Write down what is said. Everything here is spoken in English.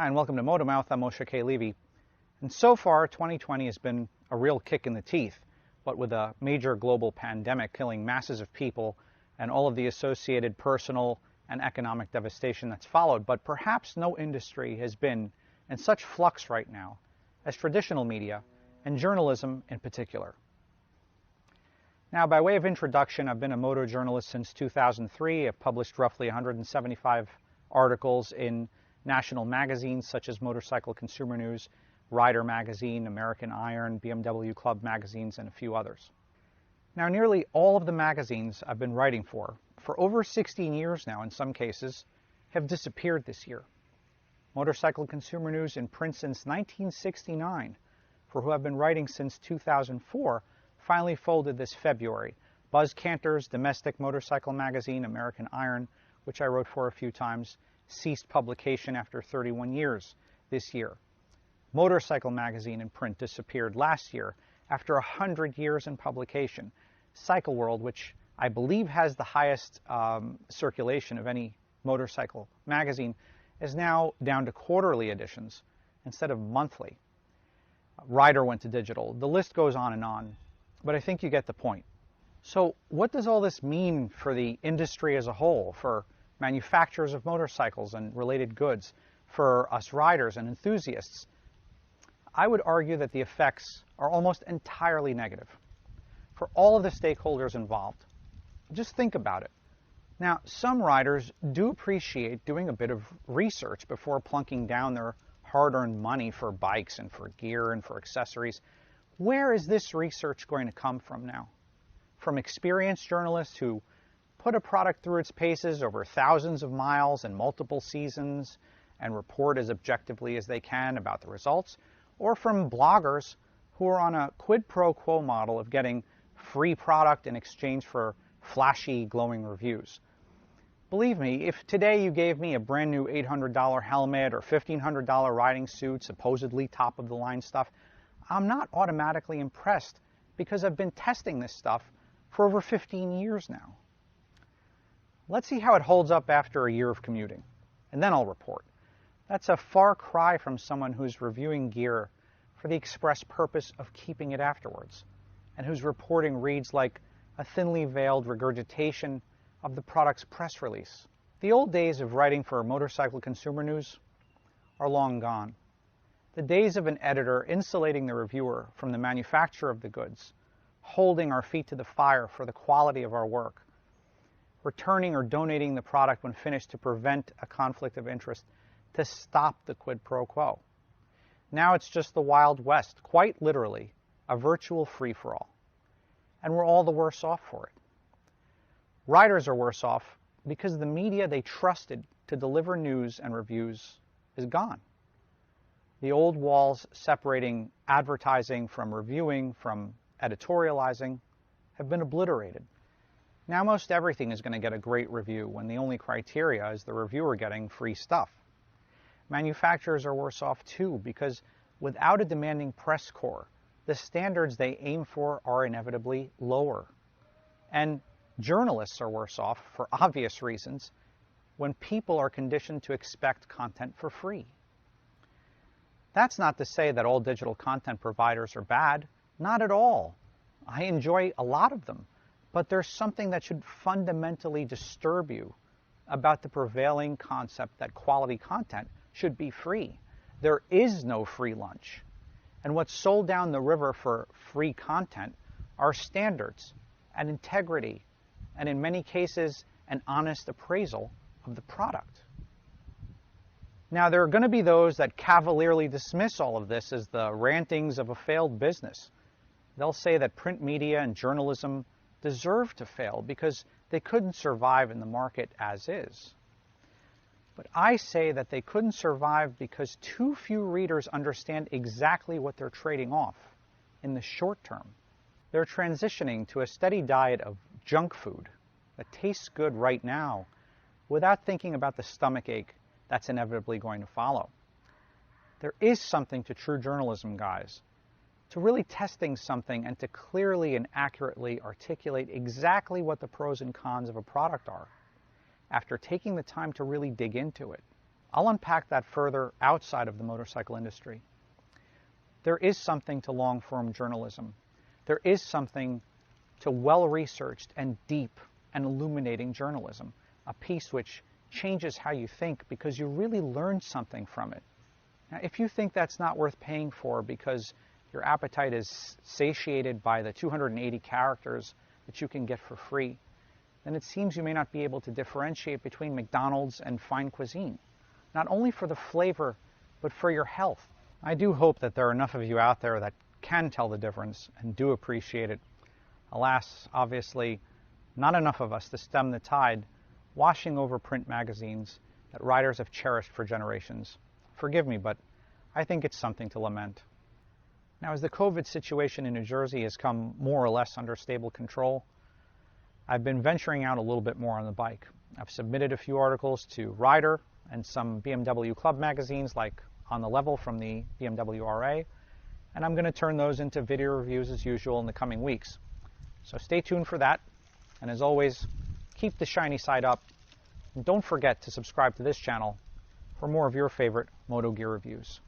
and welcome to Motomouth. I'm Moshe K. Levy. And so far, 2020 has been a real kick in the teeth, what with a major global pandemic killing masses of people and all of the associated personal and economic devastation that's followed. But perhaps no industry has been in such flux right now as traditional media, and journalism in particular. Now, by way of introduction, I've been a motor journalist since 2003. I've published roughly 175 articles in national magazines such as Motorcycle Consumer News, Rider Magazine, American Iron, BMW Club magazines, and a few others. Now, nearly all of the magazines I've been writing for over 16 years now in some cases, have disappeared this year. Motorcycle Consumer News in print since 1969, for who I've been writing since 2004, finally folded this February. Buzz Canter's domestic motorcycle magazine, American Iron, which I wrote for a few times, ceased publication after 31 years this year. Motorcycle magazine in print disappeared last year after 100 years in publication. Cycle World, which I believe has the highest circulation of any motorcycle magazine, is now down to quarterly editions instead of monthly. Rider went to digital. The list goes on, but I think you get the point. So what does all this mean for the industry as a whole, for manufacturers of motorcycles and related goods, for us riders and enthusiasts? I would argue that the effects are almost entirely negative for all of the stakeholders involved. Just think about it. Now, some riders do appreciate doing a bit of research before plunking down their hard-earned money for bikes and for gear and for accessories. Where is this research going to come from now? From experienced journalists who put a product through its paces over thousands of miles and multiple seasons and report as objectively as they can about the results, or from bloggers who are on a quid pro quo model of getting free product in exchange for flashy, glowing reviews. Believe me, if today you gave me a brand new $800 helmet or $1,500 riding suit, supposedly top-of-the-line stuff, I'm not automatically impressed because I've been testing this stuff for over 15 years now. Let's see how it holds up after a year of commuting, and then I'll report. That's a far cry from someone who's reviewing gear for the express purpose of keeping it afterwards, and whose reporting reads like a thinly veiled regurgitation of the product's press release. The old days of writing for Motorcycle Consumer News are long gone. The days of an editor insulating the reviewer from the manufacturer of the goods, holding our feet to the fire for the quality of our work, returning or donating the product when finished to prevent a conflict of interest, to stop the quid pro quo. Now it's just the Wild West, quite literally, a virtual free-for-all. And we're all the worse off for it. Riders are worse off because the media they trusted to deliver news and reviews is gone. The old walls separating advertising from reviewing, from editorializing, have been obliterated. Now most everything is going to get a great review when the only criteria is the reviewer getting free stuff. Manufacturers are worse off too because without a demanding press corps, the standards they aim for are inevitably lower. And journalists are worse off, for obvious reasons, when people are conditioned to expect content for free. That's not to say that all digital content providers are bad. Not at all. I enjoy a lot of them. But there's something that should fundamentally disturb you about the prevailing concept that quality content should be free. There is no free lunch. And what's sold down the river for free content are standards and integrity, and in many cases, an honest appraisal of the product. Now, there are going to be those that cavalierly dismiss all of this as the rantings of a failed business. They'll say that print media and journalism deserve to fail because they couldn't survive in the market as is. But I say that they couldn't survive because too few readers understand exactly what they're trading off in the short term. They're transitioning to a steady diet of junk food that tastes good right now without thinking about the stomach ache that's inevitably going to follow. There is something to true journalism, guys, to really testing something and to clearly and accurately articulate exactly what the pros and cons of a product are after taking the time to really dig into it. I'll unpack that further outside of the motorcycle industry. There is something to long-form journalism. There is something to well-researched and deep and illuminating journalism, a piece which changes how you think because you really learn something from it. Now, if you think that's not worth paying for because your appetite is satiated by the 280 characters that you can get for free, then it seems you may not be able to differentiate between McDonald's and fine cuisine, not only for the flavor, but for your health. I do hope that there are enough of you out there that can tell the difference and do appreciate it. Alas, obviously, not enough of us to stem the tide, washing over print magazines that riders have cherished for generations. Forgive me, but I think it's something to lament. Now, as the COVID situation in New Jersey has come more or less under stable control, I've been venturing out a little bit more on the bike. I've submitted a few articles to Rider and some BMW club magazines like On the Level from the BMW RA, and I'm going to turn those into video reviews as usual in the coming weeks. So stay tuned for that, and as always, keep the shiny side up, and don't forget to subscribe to this channel for more of your favorite Moto Gear reviews.